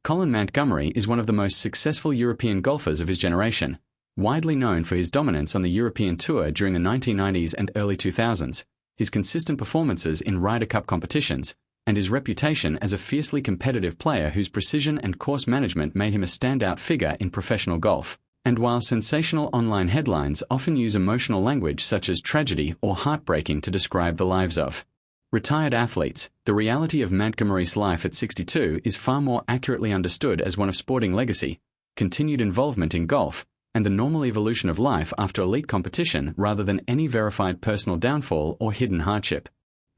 Colin Montgomerie is one of the most successful European golfers of his generation, widely known for his dominance on the European Tour during the 1990s and early 2000s, his consistent performances in Ryder Cup competitions, and his reputation as a fiercely competitive player whose precision and course management made him a standout figure in professional golf. And while sensational online headlines often use emotional language such as tragedy or heartbreaking to describe the lives of retired athletes, the reality of Montgomerie's life at 62 is far more accurately understood as one of sporting legacy, continued involvement in golf, and the normal evolution of life after elite competition rather than any verified personal downfall or hidden hardship.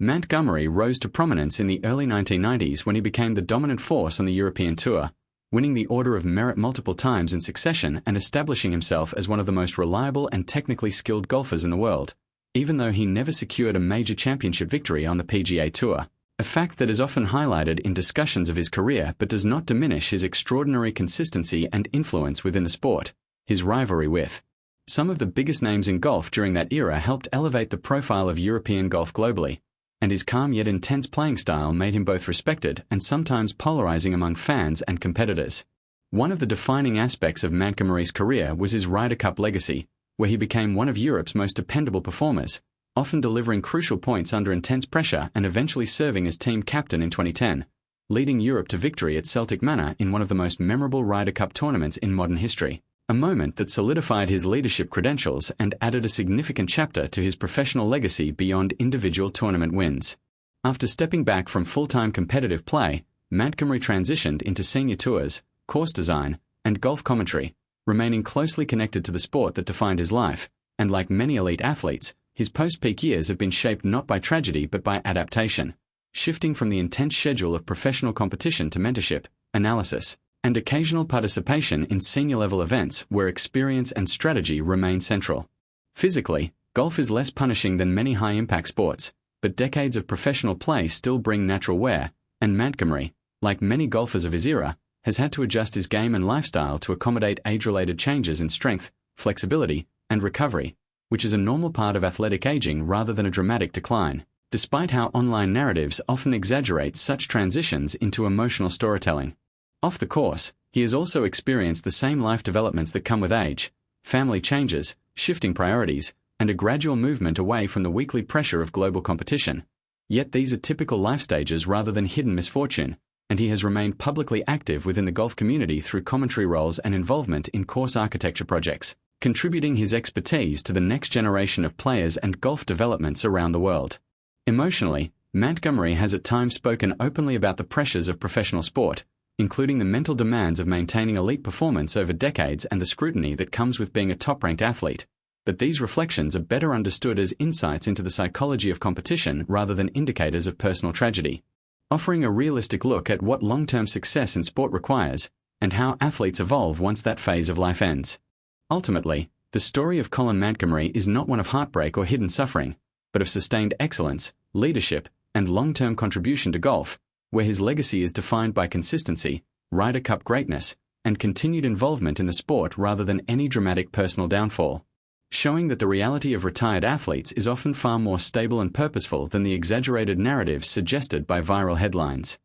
Montgomerie rose to prominence in the early 1990s when he became the dominant force on the European Tour, winning the Order of Merit multiple times in succession and establishing himself as one of the most reliable and technically skilled golfers in the world, even though he never secured a major championship victory on the PGA Tour, a fact that is often highlighted in discussions of his career but does not diminish his extraordinary consistency and influence within the sport. His rivalry with some of the biggest names in golf during that era helped elevate the profile of European golf globally, and his calm yet intense playing style made him both respected and sometimes polarizing among fans and competitors. One of the defining aspects of Montgomerie's career was his Ryder Cup legacy, where he became one of Europe's most dependable performers, often delivering crucial points under intense pressure and eventually serving as team captain in 2010, leading Europe to victory at Celtic Manor in one of the most memorable Ryder Cup tournaments in modern history, a moment that solidified his leadership credentials and added a significant chapter to his professional legacy beyond individual tournament wins. After stepping back from full-time competitive play, Montgomerie transitioned into senior tours, course design, and golf commentary, remaining closely connected to the sport that defined his life, and like many elite athletes, his post-peak years have been shaped not by tragedy but by adaptation, shifting from the intense schedule of professional competition to mentorship, analysis, and occasional participation in senior-level events where experience and strategy remain central. Physically, golf is less punishing than many high-impact sports, but decades of professional play still bring natural wear, and Montgomerie, like many golfers of his era, has had to adjust his game and lifestyle to accommodate age-related changes in strength, flexibility, and recovery, which is a normal part of athletic aging rather than a dramatic decline, despite how online narratives often exaggerate such transitions into emotional storytelling. Off the course, he has also experienced the same life developments that come with age, family changes, shifting priorities, and a gradual movement away from the weekly pressure of global competition. Yet these are typical life stages rather than hidden misfortune, and he has remained publicly active within the golf community through commentary roles and involvement in course architecture projects, contributing his expertise to the next generation of players and golf developments around the world. Emotionally, Montgomerie has at times spoken openly about the pressures of professional sport, including the mental demands of maintaining elite performance over decades and the scrutiny that comes with being a top-ranked athlete. But these reflections are better understood as insights into the psychology of competition rather than indicators of personal tragedy, offering a realistic look at what long-term success in sport requires and how athletes evolve once that phase of life ends. Ultimately, the story of Colin Montgomerie is not one of heartbreak or hidden suffering, but of sustained excellence, leadership, and long-term contribution to golf, where his legacy is defined by consistency, Ryder Cup greatness, and continued involvement in the sport rather than any dramatic personal downfall, showing that the reality of retired athletes is often far more stable and purposeful than the exaggerated narratives suggested by viral headlines.